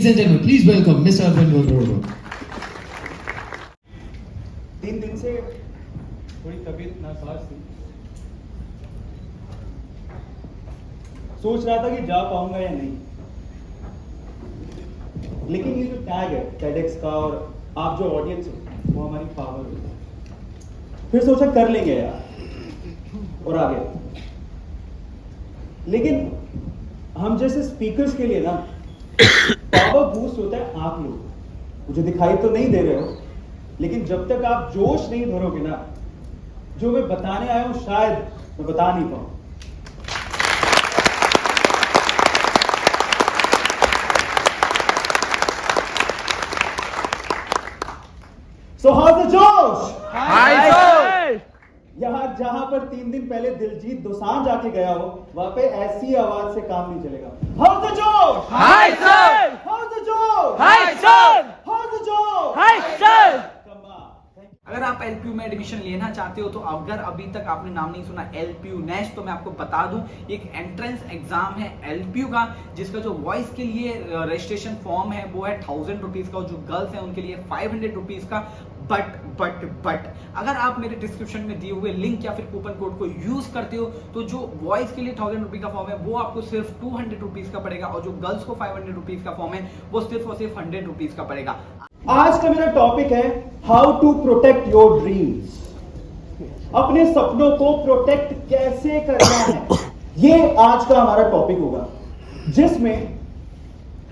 Ladies and gentlemen, please welcome Mr. Arvind Godoro. 3 दिन से थोड़ी तबीयत नासाज थी। सोच रहा था कि जा पाऊंगा या नहीं, लेकिन ये जो टैग है TEDx का और आप जो ऑडियंस हो वो हमारी पावर है। फिर सोचा कर लेंगे यार और आगे। लेकिन हम जैसे स्पीकर्स के लिए ना पावर बूस्ट होता है आप लोग। मुझे दिखाई तो नहीं दे रहे हो, लेकिन जब तक आप जोश नहीं भरोगे ना, जो मैं बताने आया हूं शायद मैं बता नहीं पाऊं। So how's the जोश? Hi sir. यहां जहां पर 3 दिन पहले दिलजीत दोसांझ आके गया हो, वहां पे ऐसी आवाज से काम नहीं चलेगा। How's the जोश? Hi sir. How's the जोश? Hi sir. How's the जोश? Hi sir. Come on. Thank you. अगर आप एलपीयू में एडमिशन लेना चाहते हो तो अगर अभी तक आपने नाम नहीं सुना एलपीयू नेस्ट, तो मैं आपको बता दूं एक एंट्रेंस एग्जाम है एलपीयू का, जिसका जो बॉयज के लिए रजिस्ट्रेशन फॉर्म है वो है 1000 रुपीज का और जो गर्ल्स हैं उनके लिए 500 रुपीज का। बट अगर आप मेरे डिस्क्रिप्शन में दिए हुए लिंक या फिर कूपन कोड को यूज करते हो तो जो बॉयज के लिए 1000 रुपीज का फॉर्म है वो आपको सिर्फ 200 रुपीज का पड़ेगा और जो गर्ल्स को 500 रुपीज का फॉर्म है वो सिर्फ और सिर्फ 100 रुपीज का पड़ेगा। आज का मेरा टॉपिक है how to protect your dreams. अपने सपनों को प्रोटेक्ट कैसे करना है, ये आज का हमारा टॉपिक होगा, जिसमें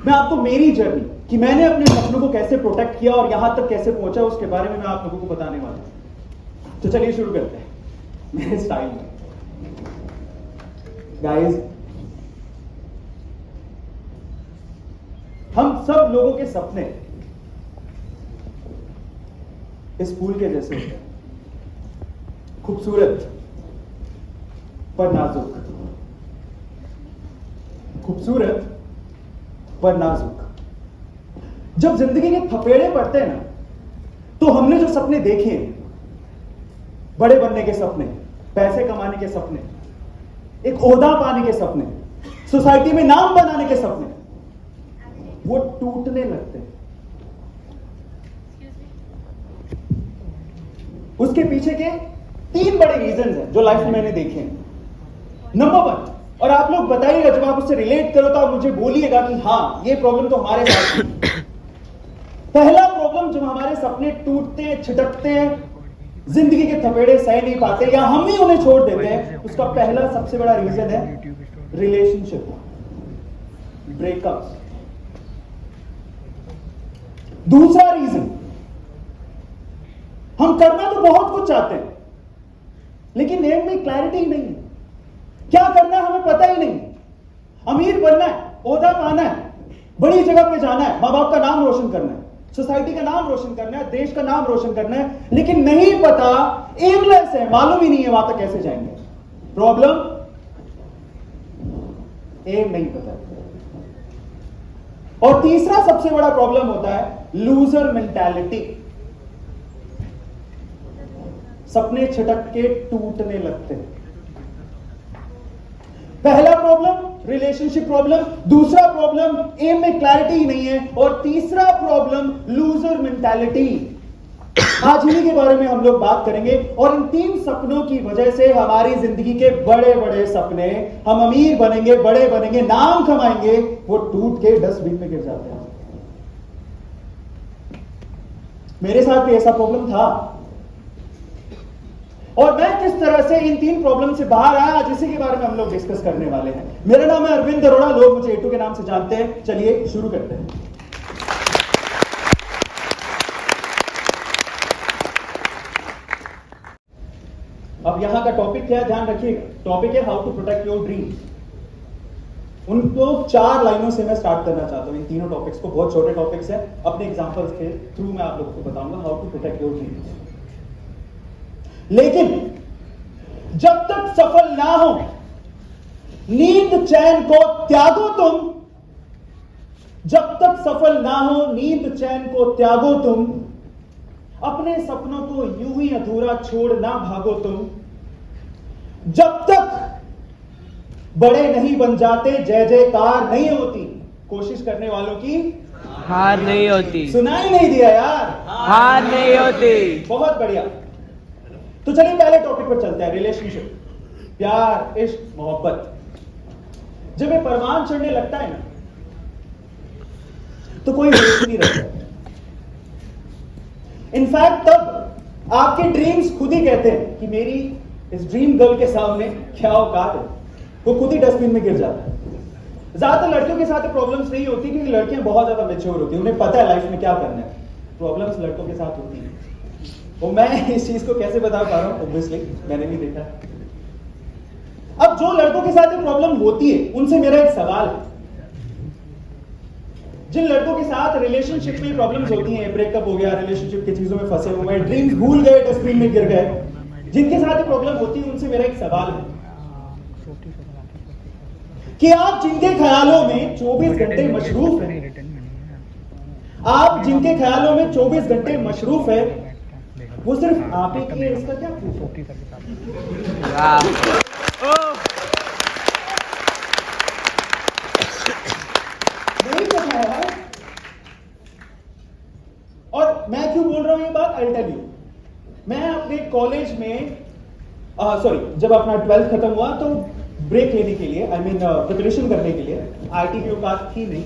मैं आपको मेरी जर्नी कि मैंने अपने सपनों को कैसे प्रोटेक्ट किया और यहां तक कैसे पहुंचा उसके बारे में मैं आप लोगों को बताने वाला हूं। तो चलिए शुरू करते हैं मेरे स्टाइल में। गाइस, हम सब लोगों के सपने इस फूल के जैसे होते हैं, खूबसूरत पर नाजुक, खूबसूरत पर नाजुक। जब जिंदगी के थपेड़े पड़ते हैं ना, तो हमने जो सपने देखे हैं, बड़े बनने के सपने, पैसे कमाने के सपने, एक ओहदा पाने के सपने, सोसाइटी में नाम बनाने के सपने, वो टूटने लगते हैं। उसके पीछे के 3 बड़े रीजंस हैं जो लाइफ में मैंने देखे हैं। नंबर 1, और आप लोग बताइएगा जब आप उससे रिलेट करो तो आप मुझे बोलिएगा कि हाँ ये प्रॉब्लम तो हमारे साथ है। पहला प्रॉब्लम, जब हमारे सपने टूटते हैं, छिटकते हैं, जिंदगी के थपेड़े सह नहीं पाते या हम ही उन्हें छोड़ देते हैं, उसका पहला सबसे बड़ा रीजन है रिलेशनशिप, ब्रेकअप्स। दूसरा रीजन, हम करना तो बहुत कुछ चाहते हैं लेकिन एम में क्लैरिटी ही नहीं है। क्या करना है हमें पता ही नहीं। अमीर बनना है, ओहदा पाना है, बड़ी जगह पे जाना है, मां बाप का नाम रोशन करना है, सोसाइटी का नाम रोशन करना है, देश का नाम रोशन करना है, लेकिन नहीं पता, एमलेस है, मालूम ही नहीं है वहां तक कैसे जाएंगे। प्रॉब्लम, एम नहीं पता। और तीसरा सबसे बड़ा प्रॉब्लम होता है लूजर मेंटालिटी। सपने छिटक के टूटने लगते हैं। पहला प्रॉब्लम रिलेशनशिप प्रॉब्लम, दूसरा प्रॉब्लम एम में क्लैरिटी ही नहीं है, और तीसरा प्रॉब्लम लूजर मेंटालिटी। आज इन्हीं के बारे में हम लोग बात करेंगे और इन 3 सपनों की वजह से हमारी जिंदगी के बड़े बड़े सपने, हम अमीर बनेंगे, बड़े बनेंगे, नाम कमाएंगे, वो टूट के डस्टबिन में गिर जाते हैं। मेरे साथ भी ऐसा प्रॉब्लम था और मैं किस तरह से इन 3 प्रॉब्लम से बाहर आया, आज इसी के बारे में हम लोग डिस्कस करने वाले हैं। मेरा नाम है अरविंद अरोड़ा, लोग मुझे एटू के नाम से जानते हैं। चलिए शुरू करते हैं। अब यहां का टॉपिक क्या है, ध्यान रखिएगा। टॉपिक है how to protect your dreams. उनको 4 लाइनों से मैं स्टार्ट करना चाहता हूं इन तीनों टॉपिक्स को। बहुत छोटे टॉपिक्स हैं, अपने एग्जांपल्स के थ्रू मैं आप लोगों को बताऊंगा how to protect your dreams. लेकिन जब तक सफल ना हो, नींद चैन को त्यागो तुम। जब तक सफल ना हो, नींद चैन को त्यागो तुम। अपने सपनों को यूं ही अधूरा छोड़ ना भागो तुम। जब तक बड़े नहीं बन जाते, जय जयकार नहीं होती, कोशिश करने वालों की हार नहीं होती, सुनाई नहीं दिया यार, हार नहीं होती। बहुत बढ़िया। तो चलिए पहले टॉपिक पर चलते हैं, रिलेशनशिप, प्यार, इश्क, मोहब्बत। जब ये परवान चढ़ने लगता है ना, तो कोई होश नहीं रहता। इनफैक्ट तब आपके ड्रीम्स खुद ही कहते हैं कि मेरी इस ड्रीम गर्ल के सामने क्या औकात है, वो खुद ही डस्टबिन में गिर जाता है। ज्यादातर लड़कियों के साथ प्रॉब्लम्स नहीं होती क्योंकि लड़कियां बहुत ज्यादा मैच्योर होती हैं, उन्हें पता है लाइफ में क्या करना है। प्रॉब्लम्स लड़कों के साथ होती हैं, और मैं इस चीज को कैसे बता पा रहा हूं, ऑब्वियसली मैंने भी देखा। अब जो लड़कों के साथ प्रॉब्लम होती है उनसे मेरा एक सवाल है, जिन लड़कों के साथ रिलेशनशिप में प्रॉब्लम्स होती हैं, ब्रेकअप हो गया, रिलेशनशिप की चीजों में फंसे हुए हैं, ड्रीम्स भूल गए, डस्टबिन में गिर गए, जिनके साथ ये प्रॉब्लम होती है उनसे मेरा एक सवाल है कि आप जिनके ख्यालों में 24 घंटे मशरूफ हैं, आप जिनके ख्यालों में 24 घंटे मशरूफ है, वो सिर्फ आप ही की है, इसका क्या प्रूफ है? नहीं पता है यार। और मैं क्यों बोल रहा हूं ये बात, आई विल टेल यू। मैं अपने कॉलेज में जब अपना 12th खत्म हुआ तो ब्रेक लेने के लिए, प्रिपरेशन करने के लिए, आईटी की औकात थी नहीं,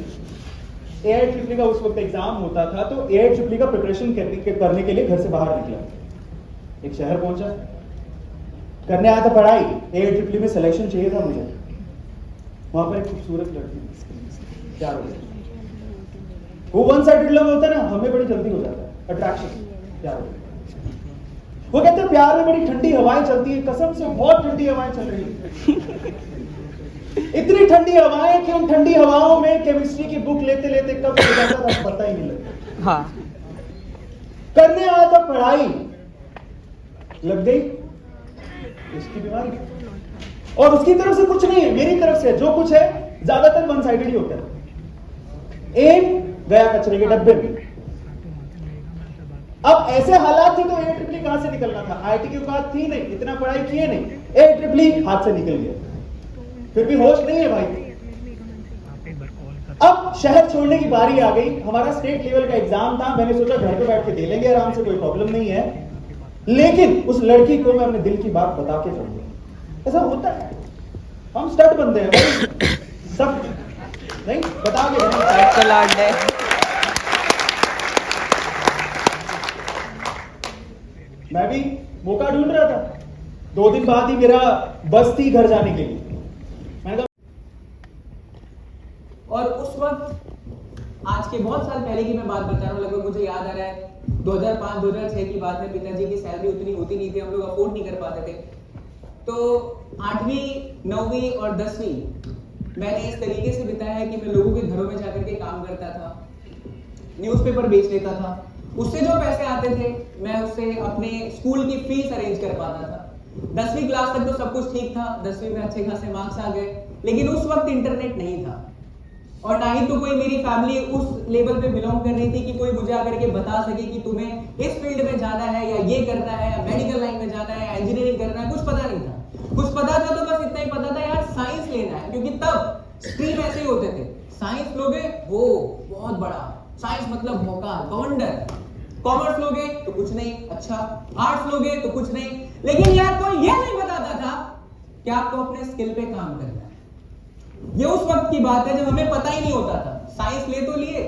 AIEEE का उस वक्त एग्जाम होता था, तो AIEEE का प्रिपरेशन करने के लिए घर से बाहर निकला, एक शहर पहुंचा, करने आया था पढ़ाई, AIEEE में सिलेक्शन चाहिए था मुझे। वहां पर एक खूबसूरत लड़की, प्यार हो गया। वो वन साइडेड लव होता है ना, हमें बड़ी जल्दी हो जाता है अट्रैक्शन, प्यार हो गया। वो कहते हैं प्यार में बड़ी ठंडी हवाएं चलती है, कसम से बहुत ठंडी हवाएं चल रही है। इतनी ठंडी हवाएं कि उन ठंडी हवाओं में केमिस्ट्री की बुक लेते लेते कब हो जाता था पता ही नहीं लगता। हाँ। करने आया था पढ़ाई, लग गई इसकी बीमारी, और उसकी तरफ से कुछ नहीं है, मेरी तरफ से जो कुछ है ज्यादातर वन साइडेड ही होता है। एम गया कचरे के डब्बे में। अब ऐसे हालात थे तो AIEEE कहां से निकलना था, आईटी की औकात थी नहीं, इतना पढ़ाई किए नहीं, AIEEE हाथ से निकल गया, फिर भी होश नहीं है भाई। अब शहर छोड़ने की बारी आ गई, हमारा स्टेट लेवल का एग्जाम था, मैंने सोचा घर पे बैठ के दे लेंगे आराम से, कोई प्रॉब्लम नहीं है, लेकिन उस लड़की को मैं अपने दिल की बात बता के जाऊंगा। ऐसा होता है, हम स्टड बनते हैं भाई, सब नहीं बता के मैं भी मौका ढूंढ रहा था, 2 दिन बाद ही मेरा बस थी घर जाने के लिए। मैंने कहा, और उस वक्त आज के बहुत साल पहले की मैं बात बता रहा हूँ, लगभग मुझे याद आ रहा है 2005-2006 की बात है। पिताजी की सैलरी उतनी होती नहीं थी, हम लोग अफोर्ड नहीं कर पाते थे। तो 8वीं 9वीं और 10वीं मैंने इस तरीके से बिताया है कि मैं लोगों के घरों में जाकर के काम करता था, न्यूज़पेपर बेच लेता था, उससे जो पैसे आते थे मैं उससे अपने स्कूल की फीस अरेंज कर पाता था। 10वीं क्लास तक तो सब कुछ ठीक था, 10वीं में अच्छे खासे मार्क्स आ गए, लेकिन उस वक्त इंटरनेट नहीं था और ना ही तो कोई मेरी फैमिली उस लेवल पे बिलोंग कर रही थी कि कोई मुझे आकर के बता सके कि तुम्हें इस फील्ड में जाना है या ये करना है या मेडिकल लाइन में जाना है या इंजीनियरिंग करना है, कुछ पता नहीं था। कुछ पता था तो बस इतना ही पता था यार साइंस लेना है, क्योंकि तब स्ट्रीम ऐसे ही होते थे, साइंस लोगे वो बहुत बड़ा, साइंस मतलब मौका, वंडर, कॉमर्स लोगे तो कुछ नहीं, अच्छा आर्ट्स लोगे तो कुछ नहीं, लेकिन यार कोई ये नहीं बताता था कि आपको अपने स्किल पे काम करना है। ये उस वक्त की बात है जब हमें पता ही नहीं होता था। साइंस ले तो लिए,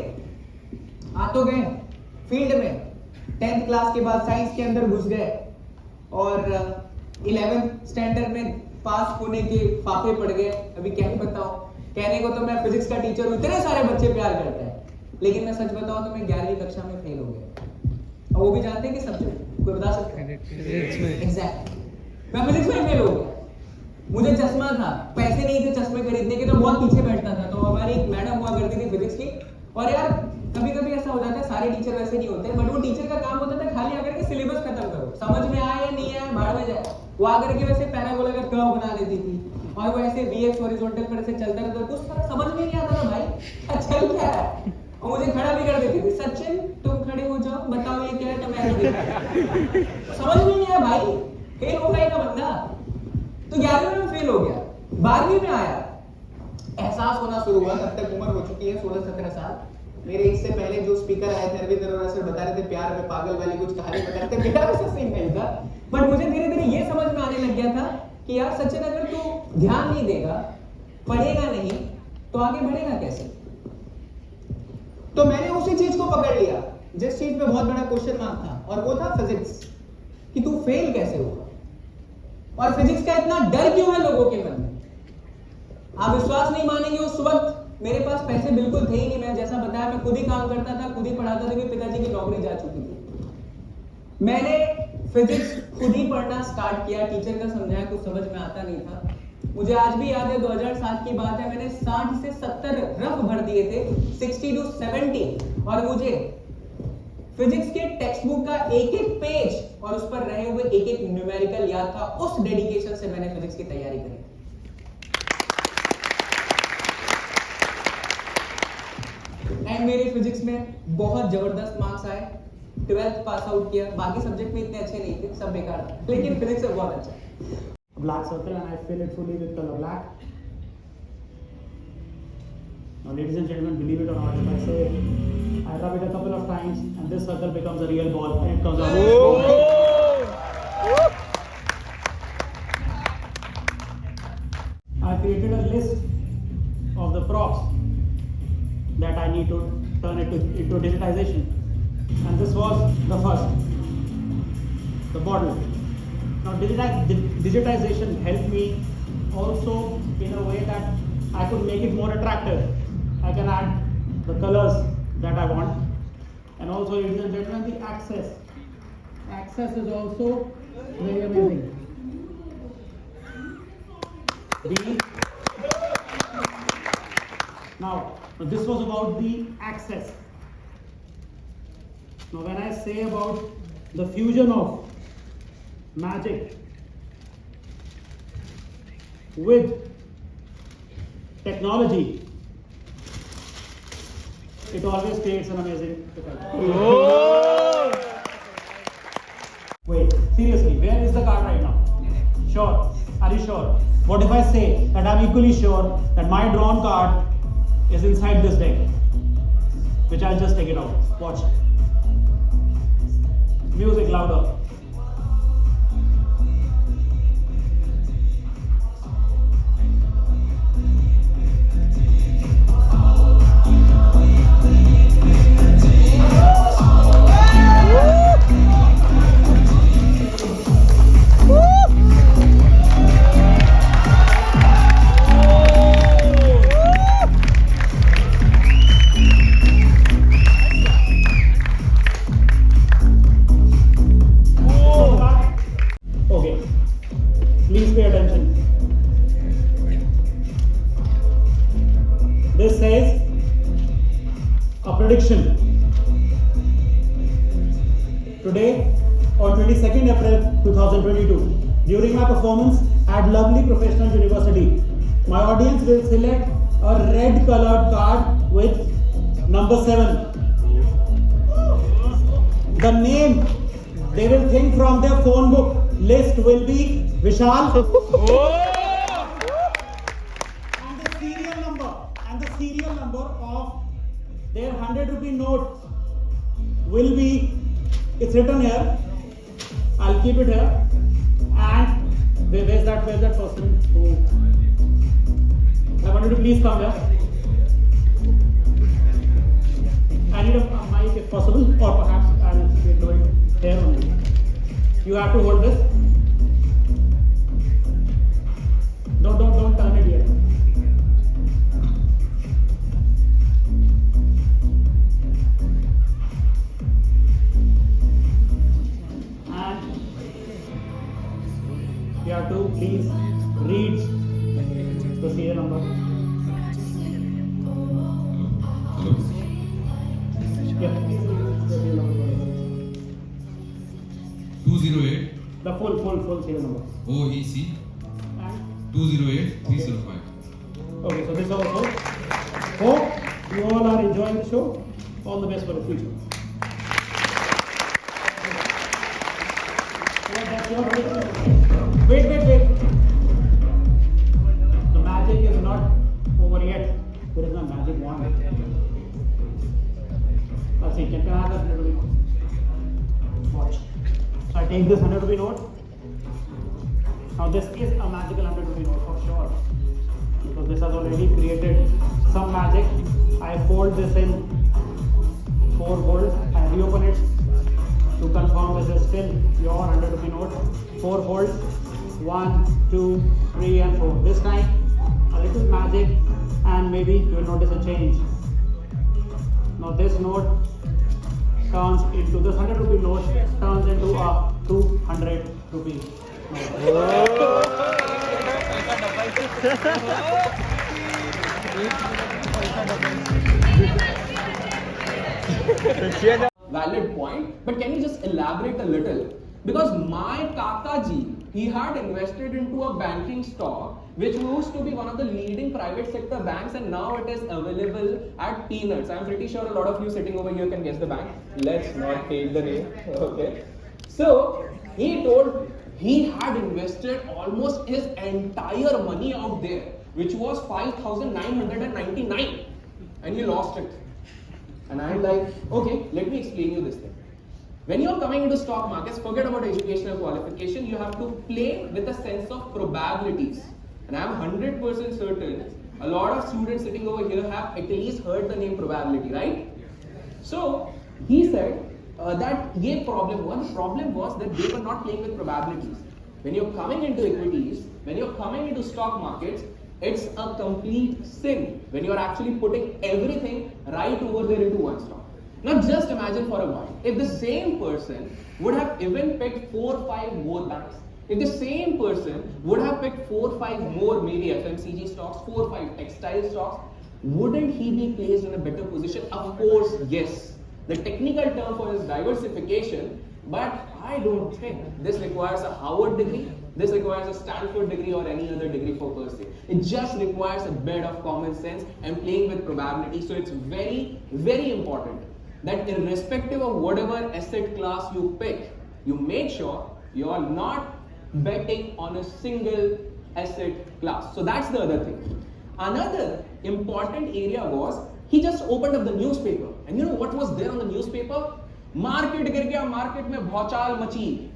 आ तो गए फील्ड में, 10th क्लास के बाद साइंस के अंदर घुस गए और 11th स्टैंडर्ड में पास होने के फाफे पड़ गए। अभी क्या ही बताओ, कहने को तो मैं फिजिक्स का टीचर हूं, इतने सारे बच्चे प्यार करते हैं, लेकिन मैं सच बताऊं तो मैं 11वीं कक्षा में फेल हो गया। और वो भी जानते हैं कि सब्जेक्ट कोई बता सकता है? एग्जैक्टली, मैं फिजिक्स में फेल हो गया। मुझे चश्मा था, पैसे नहीं थे चश्मे खरीदने के, तो बहुत पीछे बैठता था। तो हमारी एक मैडम हुआ करती थी फिजिक्स की, और यार कभी कभी ऐसा हो जाता है, सारे टीचर वैसे नहीं होते, बट वो टीचर का काम होता था खाली आकर के सिलेबस खत्म करो, समझ में आए या नहीं आए बाहर में जाए। वो आकर के वैसे पैराबोला का कर्व बना देती थी और वो ऐसे VX हॉरिजॉन्टल पर ऐसे चलता रहता, कुछ समझ में नहीं आता था भाई चल क्या है, और मुझे खड़ा भी कर देती थी, सचिन तुम खड़े हो जाओ, बताओ ये क्या है, तो मैं समझ में नहीं आया भाई, फेल हो गया का बंदा। तो 11वीं में फेल हो गया, 12वीं में आया, एहसास होना शुरू हुआ, तब तक उम्र हो चुकी है 16-17 साल, मेरे इससे पहले जो स्पीकर आए थे अरविंद अरोड़ा सर बता रहे थे प्यार में पागल वाली कुछ कहानी बता रहे थे, मेरा वैसा सीन नहीं था। बट मुझे धीरे धीरे ये समझ में आने लग गया था कि यार सचिन अगर तू ध्यान नहीं देगा, पढ़ेगा नहीं, तो आगे बढ़ेगा कैसे। तो मैंने उसी चीज को पकड़ लिया जिस चीज पे बहुत बड़ा क्वेश्चन मार्क था, और वो था फिजिक्स, कि तू फेल कैसे होगा और फिजिक्स का इतना डर क्यों है लोगों के मन में। आप विश्वास नहीं मानेंगे, उस वक्त मेरे पास पैसे बिल्कुल थे ही नहीं। मैं जैसा बताया मैं खुद ही काम करता था, खुद ही पढ़ाता था, क्योंकि पिताजी की नौकरी जा चुकी थी। मैंने फिजिक्स खुद ही पढ़ना स्टार्ट किया, टीचर का समझाया कुछ समझ में आता नहीं था। मुझे आज भी याद है 2007 की बात है, मैंने 60 से 70 रफ भर दिए थे, 60 to 70, और मुझे फिजिक्स के टेक्स्ट बुक का एक एक पेज और उस पर रहे हुए एक एक न्यूमेरिकल याद था। उस डेडिकेशन से मैंने फिजिक्स की तैयारी करी। एंड मेरे फिजिक्स में बहुत जबरदस्त मार्क्स आए, 12th पास आउट किया। बाकी सब्जेक्ट में इतने अच्छे नहीं थे, सब बेकार था, लेकिन फिजिक्स में बहुत अच्छा। Black circle, and I fill it fully with color black. Now, ladies and gentlemen, believe it or not, if I say I rub it a couple of times and this circle becomes a real ball and it comes out. I created a list of the props that I need to turn it into digitization, and this was the first, the bottle. Now digitization helped me also in a way that I could make it more attractive. I can add the colors that I want, and also, ladies and gentlemen, the access. Access is also very amazing. Now this was about the access. Now when I say about the fusion of magic with technology, it always creates an amazing effect. Wait, seriously, where is the card right now? Sure, are you sure? What if I say that I'm equally sure that my drawn card is inside this deck, which I'll just take it out. Watch. Music louder. This says a prediction. Today, on 22nd April 2022, during my performance at Lovely Professional University, my audience will select a red colored card with number 7. The name they will think from their phone book list will be Vishal. And the serial number of their 100 rupee note will be, it's written here. I'll keep it here. And where's that person who, I want you to please come here. I need a mic if possible, or perhaps I'll do it here only. You have to hold this. Don't turn it yet. And you have to please read the serial number. Yeah, please read the serial number. 208 The full serial number. OEC And 208 305. okay, so this also. Hope you all are enjoying the show. All the best for the future. Wait. The magic is not over yet. There is no magic wand. see, can I have that 100 rupee note? Watch. So I take this 100 rupee note. Now this is a magical 100 rupee note for sure, because this has already created some magic. I fold this in 4 folds. I reopen it to confirm this is still your 100 rupee note. 4 folds. 1, 2, 3 and 4. This time a little magic and maybe you will notice a change. Now this note turns into, this 100 rupee note turns into a 200 rupee Valid point, but can you just elaborate a little? Because my Kakaji, he had invested into a banking stock which used to be one of the leading private sector banks, and now it is available at peanuts. I'm pretty sure a lot of you sitting over here can guess the bank. Let's not take the name. Okay. So he told he had invested almost his entire money out there, which was 5,999, and he lost it. And I'm like, okay, let me explain you this thing. When you're coming into stock markets, forget about educational qualification, you have to play with a sense of probabilities. And I'm 100% certain a lot of students sitting over here have at least heard the name probability, right? So he said that the problem was that they were not playing with probabilities. When you're coming into equities, when you're coming into stock markets, it's a complete sin when you're actually putting everything right over there into one stock. Now just imagine for a while, if the same person would have even picked 4 or 5 more banks, if the same person would have picked 4 or 5 more maybe FMCG stocks, 4 or 5 textile stocks, wouldn't he be placed in a better position? Of course, yes. The technical term for his diversification, but I don't think this requires a Harvard degree, this requires a Stanford degree or any other degree for per se. It just requires a bit of common sense and playing with probability. So it's very, very important that irrespective of whatever asset class you pick, you make sure you are not betting on a single asset class. So that's the other thing. Another important area was he just opened up the newspaper, and you know what was there on the newspaper? Market गिर गया, market में भौचाल मची,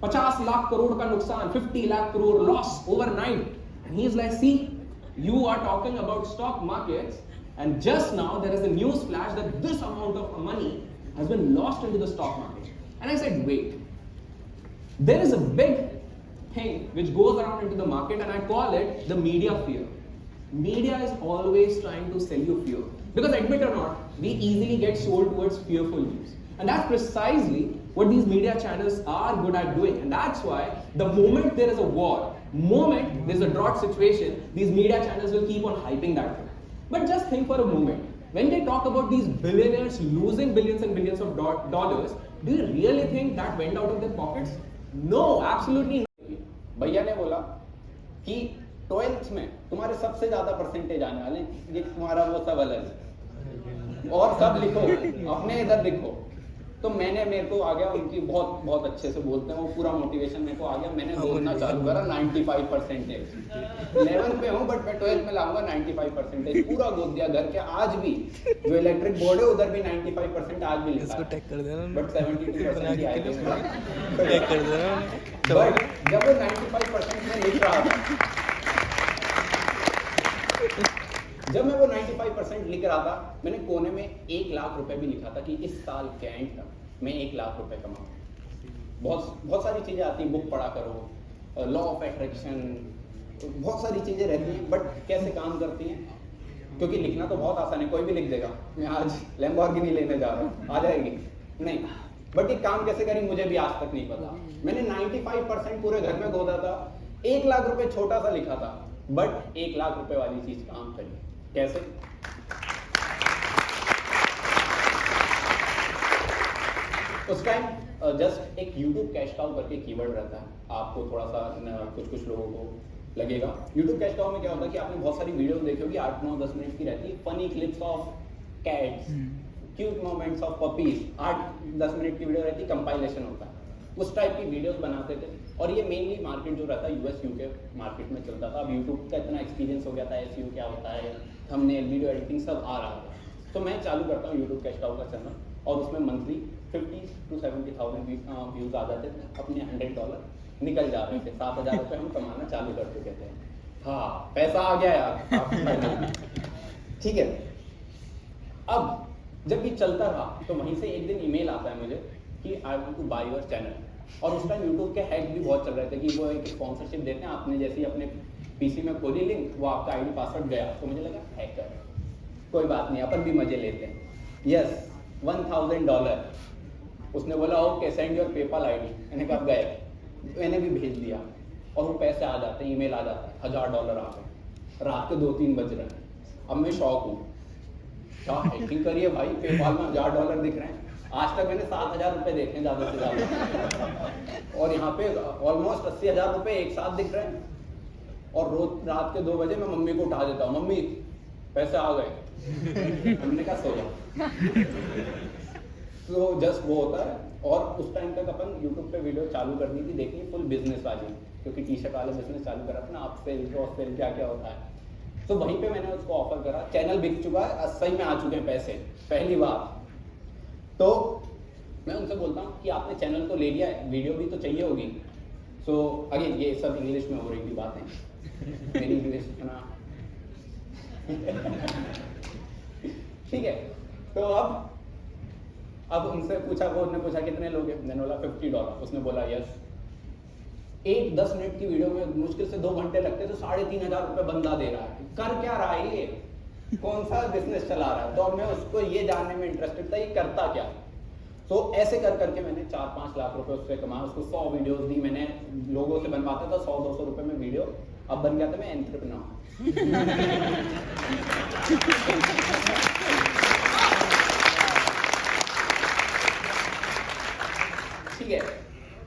50 lakh crore का नुकसान, 50 lakh crore loss overnight. And he's like, see, you are talking about stock markets, and just now there is a news flash that this amount of money has been lost into the stock market. And I said, wait, there is a big thing which goes around into the market, and I call it the media fear. Media is always trying to sell you fear. Because admit or not, we easily get sold towards fearful news. And that's precisely what these media channels are good at doing. And that's why the moment there is a war, moment there's a drought situation, these media channels will keep on hyping that thing. But just think for a moment, when they talk about these billionaires losing billions and billions of dollars, do you really think that went out of their pockets? No, absolutely not. भैया ने बोला कि 12th में तुम्हारे सबसे ज्यादा percentage आने वाले हैं, ये तुम्हारा वो सब अलग है और सब लिखो, अपने इधर लिखो। तो मेरे को आ गया, उनकी बहुत अच्छे से बोलते हैं, वो पूरा मोटिवेशन मेरे को आ गया, मैंने बोलना चालू करा 95%। 11 पे हूँ बट मैं 12th में लाऊंगा 95%, पूरा गोद दिया घर के। आज भी जो इलेक्ट्रिक बोर्ड है उधर भी 95% आज भी लिखा है, बट 72% ही आएगा। बट जब वो 95% में लिख रहा था, जब मैं वो 95% लिख रहा था, मैंने कोने में 1 लाख रुपए भी लिखा था कि इस साल के एंड तक मैं 1 लाख रुपए कमाऊं। बहुत सारी चीजें आती हैं, बुक पढ़ा करो, लॉ ऑफ अट्रैक्शन, बहुत सारी चीजें रहती हैं, बट कैसे काम करती हैं? क्योंकि लिखना तो बहुत आसान है, कोई भी लिख देगा मैं आज लैम्बोर्गिनी लेने जा रहा हूँ, आ जाएगी नहीं, बट ये काम कैसे करी मुझे भी आज तक नहीं पता। मैंने 95% पूरे घर में गोदा था, 1 लाख रुपए छोटा सा लिखा था, बट 1 लाख रुपए वाली चीज काम करी। कैसे? उस टाइम जस्ट एक YouTube कैश काउ करके कीवर्ड रहता है, आपको थोड़ा सा कुछ लोगों को लगेगा। YouTube कैश काउ में क्या होता है कि आपने बहुत सारी वीडियो देखी होगी, 8, 9, 10 मिनट की रहती है, funny clips of cats, cute moments of puppies, 8-10 minute की वीडियो रहती है, कंपाइलेशन होता है। उस टाइप की वीडियोस बनाते थे, और ये मेनली मार्केट जो रहता है US UK मार्केट में चलता था। अब YouTube का इतना एक्सपीरियंस हो गया था, SEO क्या होता है, थंबनेल, वीडियो एडिटिंग सब आ रहा था। तो मैं चालू करता हूँ यूट्यूब कैश काउ का चैनल और उसमें मंथली 50 to 70,000 व्यूज आ जाते थे, अपने $100 निकल जा रहे थे, 7,000 रुपये हम कमाना चालू कर चुके थे। हाँ, पैसा आ गया यार। ठीक है, अब जब ये चलता रहा तो वहीं से एक दिन ईमेल आता है मुझे कि I want to buy your channel, और उस टाइम यूट्यूब के हैक भी बहुत चल रहे थे कि वो एक स्पॉन्सरशिप देते हैं, आपने जैसे ही अपने पीसी में खोली लिंक, वो आपका आईडी पासवर्ड गया, तो मुझे लगा हैकर, कोई बात नहीं, अपन भी मजे लेते हैं। यस, $1,000। उसने बोला okay send your PayPal ID, मैंने कहा गए, मैंने भी भेज दिया और वो पैसे आ जाते हैं, ईमेल आ जाता है, $1,000 आ गए, रात के 2-3 बज रहे हैं। अब मैं शॉक हूँ, क्या हैकिंग करिए भाई, पेपाल में $1,000 दिख रहे हैं। आज तक मैंने 7,000 रुपये देखे ज़्यादा से ज़्यादा, और यहाँ पे ऑलमोस्ट 80,000 रुपये एक साथ दिख रहे हैं। और रोज रात के 2 बजे मैं मम्मी को उठा देता हूँ, मम्मी पैसे आ गए, हमने कहा सो जाओ। तो जस्ट वो होता है। और उस टाइम तक अपन यूट्यूब पे वीडियो चालू करनी थी, देखनी फुल बिजनेस वाली, क्योंकि टी शर्ट वाले बिजनेस चालू करा था ना, आप सेल क्रॉस सेल क्या क्या होता है। तो वहीं पे मैंने उसको ऑफर करा, चैनल बिक चुका है, सही में आ चुके हैं पैसे पहली बार। तो मैं उनसे बोलता हूँ कि आपने चैनल तो ले लिया है, वीडियो भी तो चाहिए होगी। सो अगेन ये सब इंग्लिश में हो रही थी बातें, मेरी इंग्लिश इतना ठीक है। तो अब उनसे पूछा, वो उन्होंने पूछा कितने लोग हैं, मैंने बोला $50। उसने बोला यस। 8-10 मिनट की वीडियो में मुश्किल से 2 घंटे लगते, तो 3,500 रुपये बंदा दे रहा है। कर क्या रहा है ये, कौन सा बिजनेस चला रहा है? तो अब मैं उसको ये जानने में इंटरेस्टेड था, ये करता क्या। तो ऐसे कर करके मैंने 4-5 लाख रुपए उससे कमाया। उसको 100 वीडियोस दी मैंने, लोगों से बनवाता था 100-200 रुपए में वीडियो। अब बन गया था मैं एंटरप्रेन्योर। ठीक है,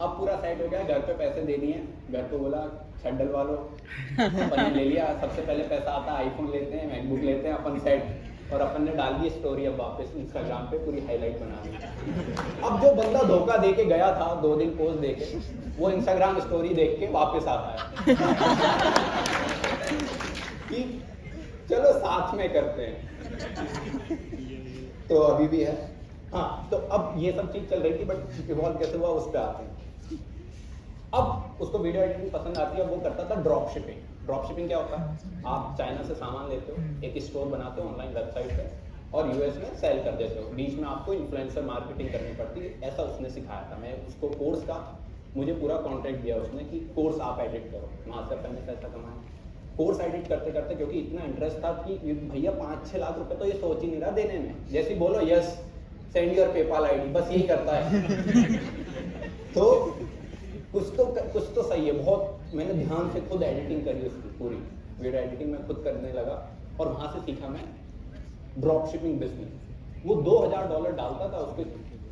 अब पूरा सेट हो गया, घर पे पैसे दे दिए, घर पे बोला छत डलवा लो, अपन ने ले लिया। सबसे पहले पैसा आता है, आईफोन लेते हैं, मैकबुक लेते हैं अपन सेट, और अपन ने डाल दी स्टोरी अब वापस इंस्टाग्राम पे, पूरी हाईलाइट बना दी। अब जो बंदा धोखा दे के गया था 2 दिन पोस्ट दे के, वो इंस्टाग्राम स्टोरी देख के वापस आता है कि चलो साथ में करते हैं। तो अभी भी है। हाँ, तो अब ये सब चीज चल रही थी, बट इवॉल्व कैसे हुआ उस पर आते हैं। अब उसको वीडियो एडिटिंग पसंद आती है, वो करता था ड्रॉप शिपिंग। ड्रॉप शिपिंग क्या होता है, आप चाइना से सामान लेते हो, एक स्टोर बनाते हो ऑनलाइन वेबसाइट पे, और यूएस में सेल कर देते हो। बीच में आपको इन्फ्लुएंसर मार्केटिंग करनी पड़ती है, ऐसा उसने सिखाया था। मैं उसको कोर्स का, मुझे पूरा कॉन्ट्रैक्ट दिया उसने कि कोर्स आप एडिट करो, वहाँ से अपन ने पैसा कमाया। कोर्स एडिट करते करते, क्योंकि इतना इंटरेस्ट था कि भैया 5-6 लाख रुपए तो ये सोच ही नहीं रहा देने में, जैसे बोलो yes send your PayPal ID, बस यही करता है। तो कुछ तो सही है। बहुत मैंने ध्यान से खुद एडिटिंग करी उसकी, पूरी वीडियो एडिटिंग मैं खुद करने लगा, और वहां से सीखा मैं ड्रॉप शिपिंग बिजनेस। वो $2,000 डालता था, उसके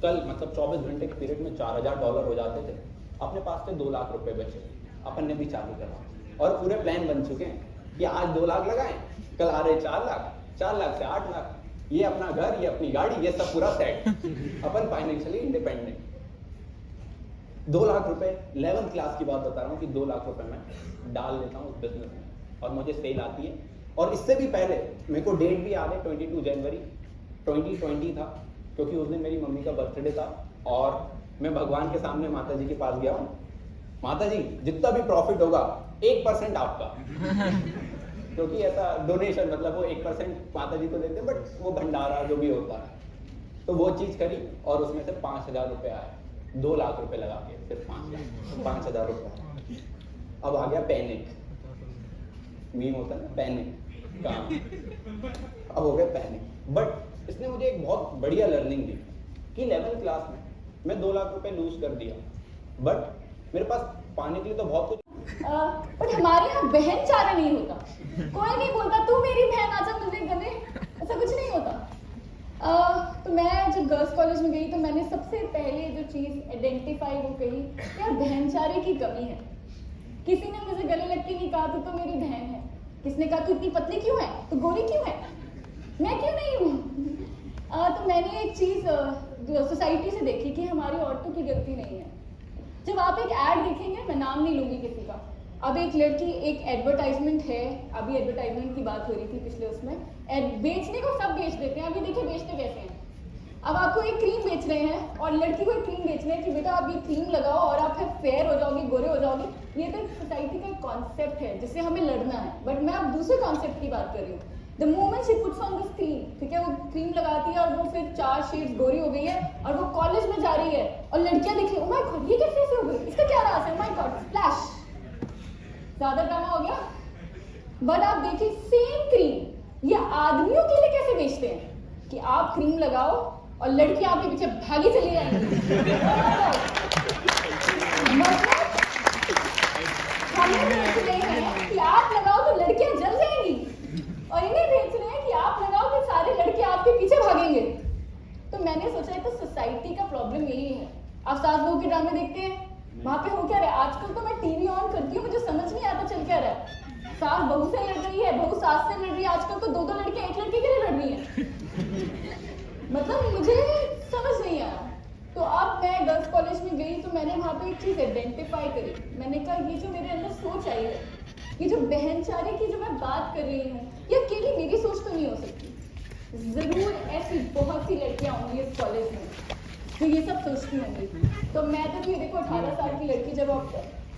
कल मतलब 24 घंटे के पीरियड में $4,000 हो जाते थे। अपने पास से 2 लाख रुपए बचे, अपन ने भी चालू करा, और पूरे प्लान बन चुके हैं कि आज 2 लाख लगाएं, कल आ रहे 4 लाख, 4 लाख से 8 लाख, ये अपना घर, ये अपनी गाड़ी, ये सब पूरा सेट, अपन फाइनेंशियली इंडिपेंडेंट। 2 लाख रुपए 11th क्लास की बात बता रहा हूँ कि 2 लाख रुपए मैं डाल लेता हूँ उस बिजनेस में, और मुझे सेल आती है। और इससे भी पहले मेरे को डेट भी याद है, 22 जनवरी 2020 था, क्योंकि उस दिन मेरी मम्मी का बर्थडे था, और मैं भगवान के सामने माता जी के पास गया हूँ, माता जी जितना भी प्रॉफिट होगा 1% आपका, क्योंकि ऐसा डोनेशन मतलब वो 1% माता जी को देते हैं, बट वो भंडारा जो भी होता है, तो वो चीज करी, और उसमें से 5,000 रुपए आए। 2 लाख रुपए लगा के सिर्फ 5,000 रुपए। अब आ गया पैनिक, मीम होता है ना पैनिक काम, अब हो गया पैनिक। बट इसने मुझे एक बहुत बढ़िया लर्निंग दी कि 11th क्लास में मैं 2 लाख रुपए लूज कर दिया, बट मेरे पास पाने के लिए तो बहुत कुछ। बट हमारे यहाँ बहन चारा नहीं होता, कोई नहीं बोलता तू मेरी बहन आजा मुझे गले, ऐसा कुछ नहीं होता। तो मैं जब गर्ल्स कॉलेज में गई तो मैंने सबसे पहले जो चीज़ आइडेंटिफाई वो कही, यार बहनचारे की कमी है। किसी ने मुझे गले लग के नहीं कहा तू तो मेरी बहन है, किसने कहा तू इतनी पतली क्यों है, तू गोरी क्यों है, मैं क्यों नहीं हूँ। तो मैंने एक चीज़ सोसाइटी से देखी कि हमारी औरतों की गलती नहीं है। जब आप एक ऐड देखेंगे, मैं नाम नहीं लूंगी किसी का, अब एक लड़की, एक एडवर्टाइजमेंट है, अभी एडवर्टाइजमेंट की बात हो रही थी पिछले उसमें, बेचने को सब बेच देते हैं, अभी देखिए बेचते कैसे हैं। अब आपको एक क्रीम बेच रहे हैं और लड़की को एक क्रीम बेच रहे हैं कि बेटा आप ये क्रीम लगाओ और आप फिर फेयर हो जाओगे, गोरे हो जाओगे। ये तो सोसाइटी का एक कॉन्सेप्ट है जिससे हमें लड़ना है। बट मैं अब दूसरे कॉन्सेप्ट की बात कर रही हूँ। The moment she puts on this cream, ठीक है, वो क्रीम लगाती है और वो फिर 4 शेड्स गोरी हो गई है और वो कॉलेज में जा रही है और लड़कियां देख रही, ओ माय गॉड ये कैसे हो गई, इसका क्या राज है, ओ माय गॉड स्प्लैश, ज्यादा ड्रामा हो गया। बट आप देखिए सेम क्रीम ये आदमियों के लिए कैसे बेचते हैं कि आप क्रीम लगाओ और लड़कियां आपके पीछे भागी चली जाएंगी। मतलब हमें बेच रहे हैं कि आप लगाओ तो लड़कियां जल जाएंगी और इन्हें बेच रहे हैं कि आप लगाओ तो सारे लड़के आपके पीछे भागेंगे। तो मैंने सोचा तो सोसाइटी का प्रॉब्लम यही है। आप सास बहू के ड्रामे देखते हैं, वहां पे हो क्या रहा है? आजकल तो मैं टीवी ऑन करती हूँ, मुझे समझ नहीं आता चल क्या रहा है। सास बहू से लड़ रही है, बहू सास से लड़ रही है, आजकल तो 2-2 लड़के एक लड़के के लिए लड़ रही है। मतलब मुझे समझ नहीं आया। तो अब मैं गर्ल्स कॉलेज में गई तो मैंने वहाँ पे एक चीज़ आइडेंटिफाई करी। मैंने कहा ये जो मेरे अंदर सोच आई है, ये जो बहनचारे की जो मैं बात कर रही हूँ, ये अकेली मेरी सोच तो नहीं हो सकती। जरूर ऐसी बहुत सी लड़कियाँ होंगी इस कॉलेज में जो ये सब सोचती होंगी। तो मैं तो ये देखो 18 साल की लड़की जब आप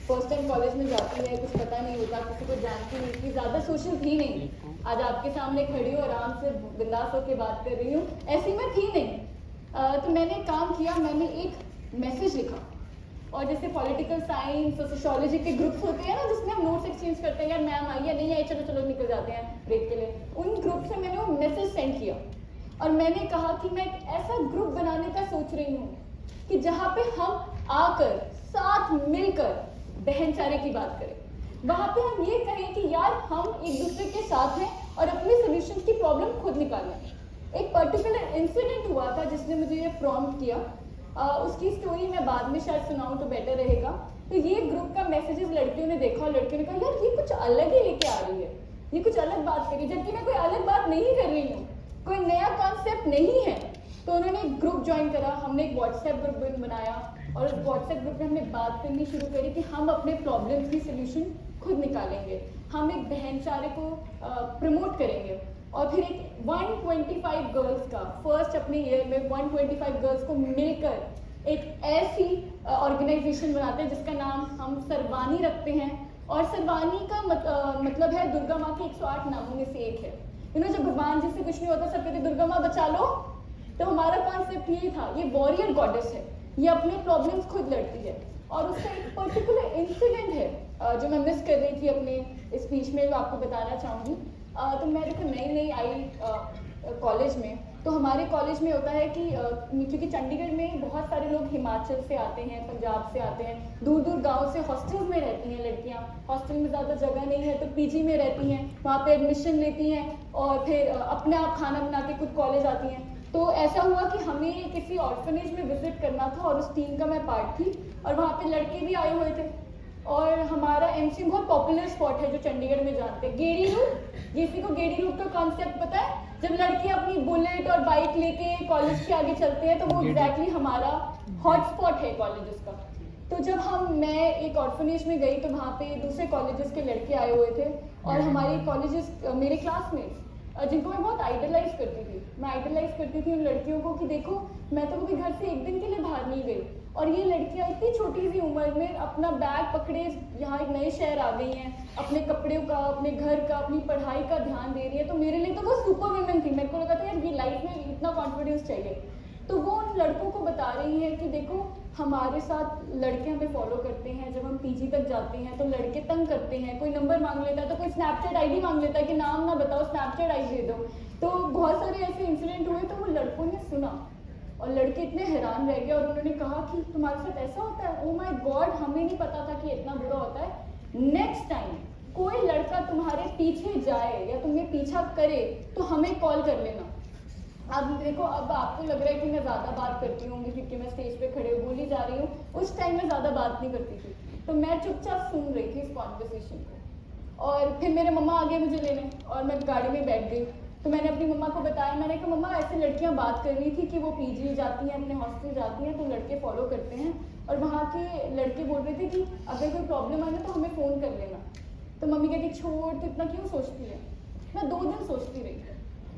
फर्स्ट टाइम कॉलेज में जाती है, कुछ पता नहीं होता, किसी को जानती नहीं थी, ज़्यादा सोशल थी नहीं। आज आपके सामने खड़ी हूँ, आराम से बिंदास होकर बात कर रही हूँ, ऐसी मैं थी नहीं। तो मैंने काम किया, मैंने एक मैसेज लिखा और जैसे पॉलिटिकल साइंस और सोशोलॉजी के ग्रुप्स होते हैं ना जिसमें हम नोट्स एक्सचेंज करते हैं, यार मैम आई या नहीं आई, चलो चलो निकल जाते हैं ब्रेक के लिए, उन ग्रुप से मैंने वो मैसेज सेंड किया और मैंने कहा कि मैं एक ऐसा ग्रुप बनाने का सोच रही हूँ कि जहाँ पे हम आकर साथ मिलकर बहनचारे की बात करें। वहाँ पे हम ये कहें कि यार हम एक दूसरे के साथ हैं और अपने सोल्यूशन की प्रॉब्लम खुद निकालें। एक पर्टिकुलर इंसिडेंट हुआ था जिसने मुझे ये प्रॉम्प्ट किया, उसकी स्टोरी मैं बाद में शायद सुनाऊं तो बेटर रहेगा। तो ये ग्रुप का मैसेजेस लड़कियों ने देखा और लड़कियों ने कहा यार ये कुछ अलग ही लेके आ रही है, ये कुछ अलग बात करी, जबकि मैं कोई अलग बात नहीं कर रही हूँ, कोई नया कॉन्सेप्ट नहीं है। तो उन्होंने एक ग्रुप ज्वाइन करा, हमने एक व्हाट्सएप ग्रुप बनाया और उस व्हाट्सएप ग्रुप में हमने बात करनी शुरू करी कि हम अपने प्रॉब्लम्स की सोल्यूशन खुद निकालेंगे, हम एक बहनचारे को प्रमोट करेंगे। और फिर एक 125 गर्ल्स का फर्स्ट अपने ईयर में 125 गर्ल्स को मिलकर एक ऐसी ऑर्गेनाइजेशन बनाते हैं जिसका नाम हम सरवानी रखते हैं। और सरवानी का मतलब है दुर्गा माँ के 108 नामों में से एक है। जब भगवान जी से कुछ नहीं होता सब कहते दुर्गा माँ बचा लो, तो हमारा कॉन्सेप्ट ये था, ये वॉरियर गॉडेस है, ये अपने प्रॉब्लम्स खुद लड़ती है। और उसका एक पर्टिकुलर इंसिडेंट है जो मैं मिस कर रही थी अपने स्पीच में, जो आपको बताना चाहूँगी। तो मैं देखो नई आई कॉलेज में, तो हमारे कॉलेज में होता है कि क्योंकि चंडीगढ़ में बहुत सारे लोग हिमाचल से आते हैं, पंजाब से आते हैं, दूर दूर गांव से हॉस्टल्स में रहती हैं लड़कियां। हॉस्टल में ज़्यादा जगह नहीं है तो पीजी में रहती हैं, वहाँ पे एडमिशन लेती हैं और फिर अपने आप खाना बना के खुद कॉलेज आती हैं। तो ऐसा हुआ कि हमें किसी ऑर्फनेज में विजिट करना था और उस टीम का मैं पार्ट थी और वहाँ पे लड़के भी आए हुए थे। और हमारा एमसी बहुत पॉपुलर स्पॉट है जो चंडीगढ़ में जानते हैं, गेड़ी रूट। किसी को गेड़ी रूट का कॉन्सेप्ट पता है? जब लड़के अपनी बुलेट और बाइक लेके कॉलेज के आगे चलते हैं तो वो एग्जैक्टली हमारा हॉटस्पॉट है कॉलेजेस का। तो जब मैं एक ऑर्फनेज में गई तो वहाँ पे दूसरे कॉलेजेस के लड़के आए हुए थे और हमारे कॉलेजेस मेरे क्लासमेट्स जिनको मैं बहुत आइडलाइज करती थी, मैं आइडलाइज करती थी उन लड़कियों को कि देखो मैं तो कभी घर से एक दिन के लिए बाहर नहीं गई और ये लड़कियां इतनी छोटी सी उम्र में अपना बैग पकड़े यहाँ एक नए शहर आ गई हैं, अपने कपड़ों का, अपने घर का, अपनी पढ़ाई का ध्यान दे रही है। तो मेरे लिए तो वो सुपर वुमेन थी। मेरे को लगा था यार ये लाइफ में इतना कॉन्फिडेंस चाहिए। तो वो उन लड़कों को बता रही है कि देखो हमारे साथ लड़के हमें फॉलो करते हैं, जब हम पीजी तक जाते हैं तो लड़के तंग करते हैं, कोई नंबर मांग लेता है तो कोई स्नैपचैट आईडी मांग लेता है कि नाम ना बताओ स्नैपचैट आईडी दे दो। तो बहुत सारे ऐसे इंसिडेंट हुए। तो वो लड़कों ने सुना और लड़के इतने हैरान रह गए और उन्होंने कहा कि तुम्हारे साथ ऐसा होता है? ओ माय गॉड, हमें नहीं पता था कि इतना बुरा होता है। नेक्स्ट टाइम कोई लड़का तुम्हारे पीछे जाए या तुम्हें पीछा करे तो हमें कॉल कर लेना। अब देखो, अब आपको लग रहा है कि मैं ज़्यादा बात करती होंगी क्योंकि मैं स्टेज पे खड़े बोली जा रही हूँ। उस टाइम मैं ज़्यादा बात नहीं करती थी, तो मैं चुपचाप सुन रही थी इस कॉन्वर्सेशन को। और फिर मेरे मम्मा आ गए मुझे लेने और मैं गाड़ी में बैठ गई तो मैंने अपनी मम्मा को बताया, मैंने कहा मम्मा ऐसे लड़कियां बात कर रही थी कि वो पीजी जाती हैं, अपने हॉस्टल जाती हैं, तो लड़के फॉलो करते हैं, और वहाँ के लड़के बोल रहे थे कि अगर कोई प्रॉब्लम आए ना तो हमें फ़ोन कर लेना। तो मम्मी कहती छोड़, तो इतना क्यों सोचती है। मैं 2 दिन सोचती रही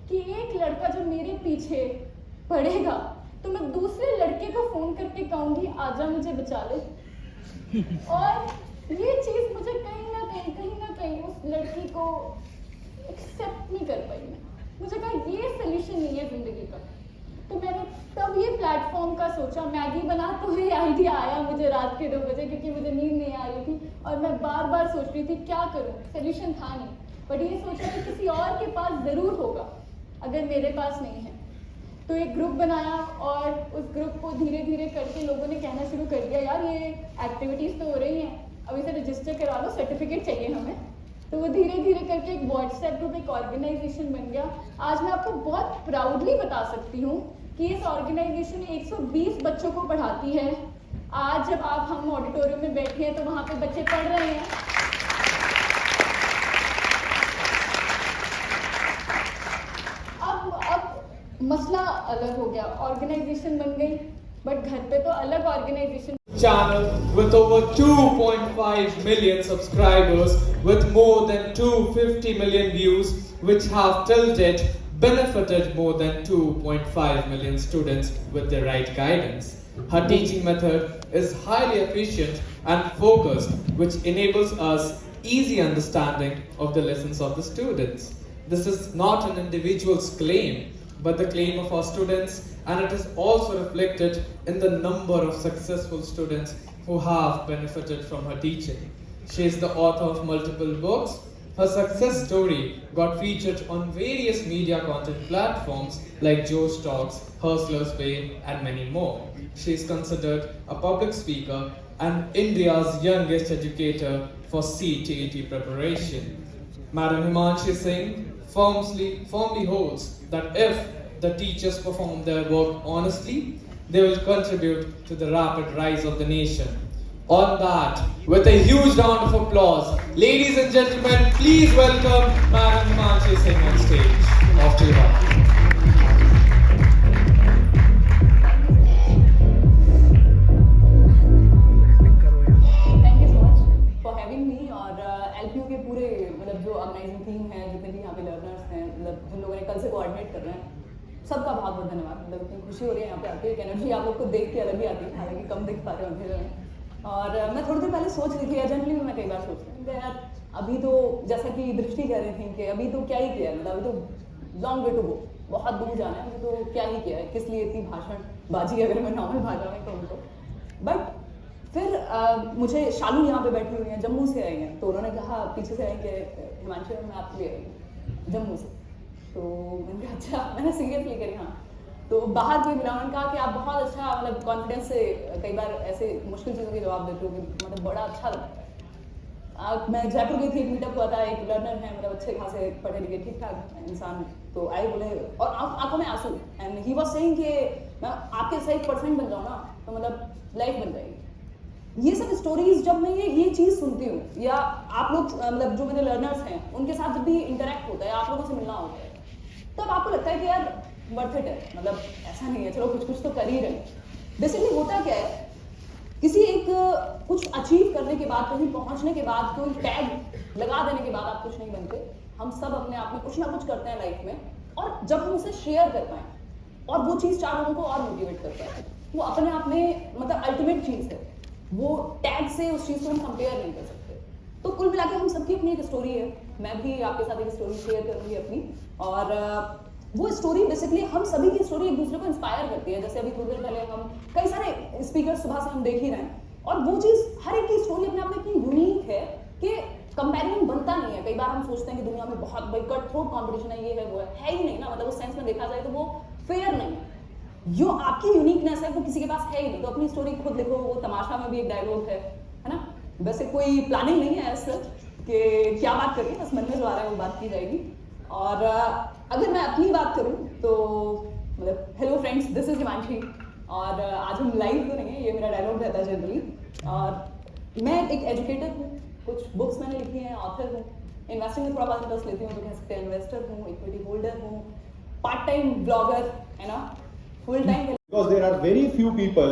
कि एक लड़का जो मेरे पीछे पड़ेगा तो मैं दूसरे लड़के को फ़ोन करके कहूँगी आजा मुझे बचा ले। और ये चीज़ मुझे कहीं ना कहीं उस लड़की को एक्सेप्ट नहीं कर पाई। मुझे कहा ये सोल्यूशन नहीं है ज़िंदगी का। तो मैंने तब ये प्लेटफॉर्म का सोचा, मैगी बनाते हुए आइडिया आया मुझे रात के 2 बजे, क्योंकि मुझे नींद नहीं आ रही थी और मैं बार बार सोच रही थी क्या करूं, सोल्यूशन था नहीं। बट ये सोचा कि किसी और के पास ज़रूर होगा अगर मेरे पास नहीं है। तो एक ग्रुप बनाया और उस ग्रुप को धीरे धीरे करके लोगों ने कहना शुरू कर दिया यार ये एक्टिविटीज़ तो हो रही हैं, अब इसे रजिस्टर करा लो, सर्टिफिकेट चाहिए हमें। तो वो धीरे धीरे करके एक व्हाट्सएप ग्रुप, एक ऑर्गेनाइजेशन बन गया। आज मैं आपको बहुत प्राउडली बता सकती हूँ कि इस ऑर्गेनाइजेशन 120 बच्चों को पढ़ाती है। आज जब हम ऑडिटोरियम में बैठे हैं तो वहाँ पे बच्चे पढ़ रहे हैं। अब मसला अलग हो गया, ऑर्गेनाइजेशन बन गई, बट घर पे तो अलग organisation. Channel with over 2.5 million subscribers with more than 250 million views, which have till date benefited more than 2.5 million students with the right guidance. Her teaching method is highly efficient and focused, which enables us easy understanding of the lessons of the students. This is not an individual's claim, but the claim of our students, and it is also reflected in the number of successful students who have benefited from her teaching. She is the author of multiple books. Her success story got featured on various media content platforms like Joe's Talks, Hustler's Bay, and many more. She is considered a public speaker and India's youngest educator for CTET preparation. Madam Himanshi Singh firmly holds that if the teachers perform their work honestly, they will contribute to the rapid rise of the nation. On that, with a huge round of applause, ladies and gentlemen, please welcome Madam Himanshi Singh on stage. Off to you, ma'am. Thank you so much for having me। और LPU के पूरे मतलब जो organising team है, जितने भी यहाँ पे लर्नर्स हैं, मतलब जिन लोगों ने कल से कोऑर्डिनेट कर रहे हैं, सबका बहुत बहुत धन्यवाद। मतलब इतनी खुशी हो रही है यहाँ पे आके, एक एनर्जी आप लोग को देख के अलग ही आती है, हालांकि कम देख पा रहे हो अंधेरे में। और मैं थोड़ी देर पहले सोच रही थी, जनरली मैं कई बार सोचती हूँ यार अभी तो जैसा कि दृष्टि कह रही थी कि अभी तो क्या ही किया है, मतलब अभी तो लॉन्ग वे टू गो, बहुत दूर जाना है, अभी तो क्या ही किया है, किस लिए इतनी भाषण बाजी अगर मैं नॉर्मल भाषा में कहूँ तो। बट फिर मुझे शालू यहाँ पे बैठी हुई हैं, जम्मू से आई हैं, तो उन्होंने कहा पीछे से आई कि हिमांशु मैं आपके लिए आई हूँ जम्मू से। तो मैंने कहा अच्छा, मैंने सीरियसली करी हाँ। तो बाहर कोई मिला, उन्होंने कहा कि आप बहुत अच्छा मतलब कॉन्फिडेंस से कई बार ऐसे मुश्किल चीज़ों के जवाब देते हो कि मतलब बड़ा अच्छा लगता है। मैं जयपुर गई थी, एक मीटअप हुआ था, एक लर्नर है मतलब अच्छे खासे पढ़े लिखे ठीक ठाक इंसान, तो आए बोले और आंखों में आंसू, एंड ही वाज सेइंग कि मैं आपके सही पर्सन बन जाऊँ ना तो मतलब लाइफ बन जाएगी। ये सब स्टोरीज जब मैं ये चीज़ सुनती हूँ, या आप लोग मतलब जो मेरे लर्नर्स हैं उनके साथ जब भी इंटरेक्ट होता है, आप लोगों से मिलना होता है, तब आपको लगता है कि यार वर्थ इट है, मतलब ऐसा नहीं है चलो कुछ तो कर ही रहे। बेसिकली होता क्या है, किसी एक कुछ अचीव करने के बाद, कहीं पहुंचने के बाद, कोई टैग लगा देने के बाद आप कुछ नहीं बनते। हम सब अपने आप में कुछ ना कुछ करते हैं लाइफ में, और जब हम उसे शेयर कर पाएं और वो चीज़ 4 लोगों को और मोटिवेट करता है, वो अपने आप में मतलब अल्टीमेट चीज़ है। वो टैग से उस चीज़ को हम कंपेयर नहीं कर सकते। तो कुल मिला के हम सबकी अपनी एक स्टोरी है, मैं भी आपके साथ एक स्टोरी शेयर करूँगी अपनी, और वो स्टोरी बेसिकली हम सभी की स्टोरी एक दूसरे को इंस्पायर करती है। जैसे अभी थोड़ी देर पहले हम कई सारे स्पीकर सुबह से हम देख ही रहे हैं, और वो चीज़ हर एक की स्टोरी अपने आप में इतनी यूनिक है कि कंपैरिजन बनता नहीं है। कई बार हम सोचते हैं कि दुनिया में बहुत बड़ी कट थ्रोट कॉम्पिटिशन है, ये है वो है ही नहीं ना, मतलब उस सेंस में देखा जाए तो वो फेयर नहीं है। जो आपकी यूनिकनेस है वो किसी के पास है ही नहीं। तो अपनी स्टोरी खुद लिखो, वो तमाशा में भी एक डायलॉग है ना। वैसे कोई प्लानिंग नहीं है ऐसा कि क्या बात करें, बस मन में जो आ रहा है वो बात की जाएगी। और अगर मैं अपनी बात करूं तो मतलब hello friends, this is Himanshi, और आज हम लाइव तो नहीं है, ये मेरा डायलॉग रहता है जनरली। और मैं एक एजुकेटर हूँ, कुछ बुक्स मैंने लिखी हैं, ऑथर हूँ, इन्वेस्टिंग में थोड़ा बहुत इंटरेस्ट लेती हूँ, तो कह सकते हैं इन्वेस्टर हूँ, इक्विटी होल्डर हूँ, पार्ट टाइम ब्लॉगर है ना, full time. Because there are very few people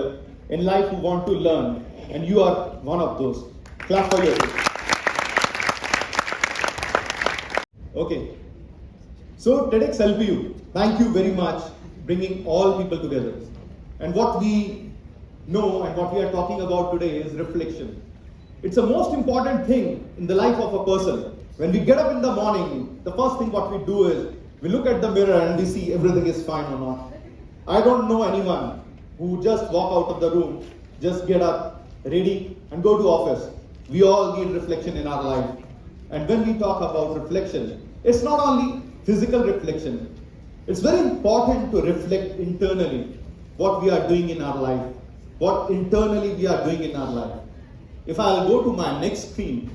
in life who want to learn, and you are one of those. Clap for yourself. Okay. So TEDx LPU, thank you very much bringing all people together. And what we know and what we are talking about today is reflection. It's the most important thing in the life of a person. When we get up in the morning, the first thing what we do is we look at the mirror and we see everything is fine or not. I don't know anyone who just walk out of the room, just get up, ready and go to office. We all need reflection in our life. And when we talk about reflection, it's not only physical reflection. It's very important to reflect internally what we are doing in our life, what internally we are doing in our life. If I'll go to my next screen,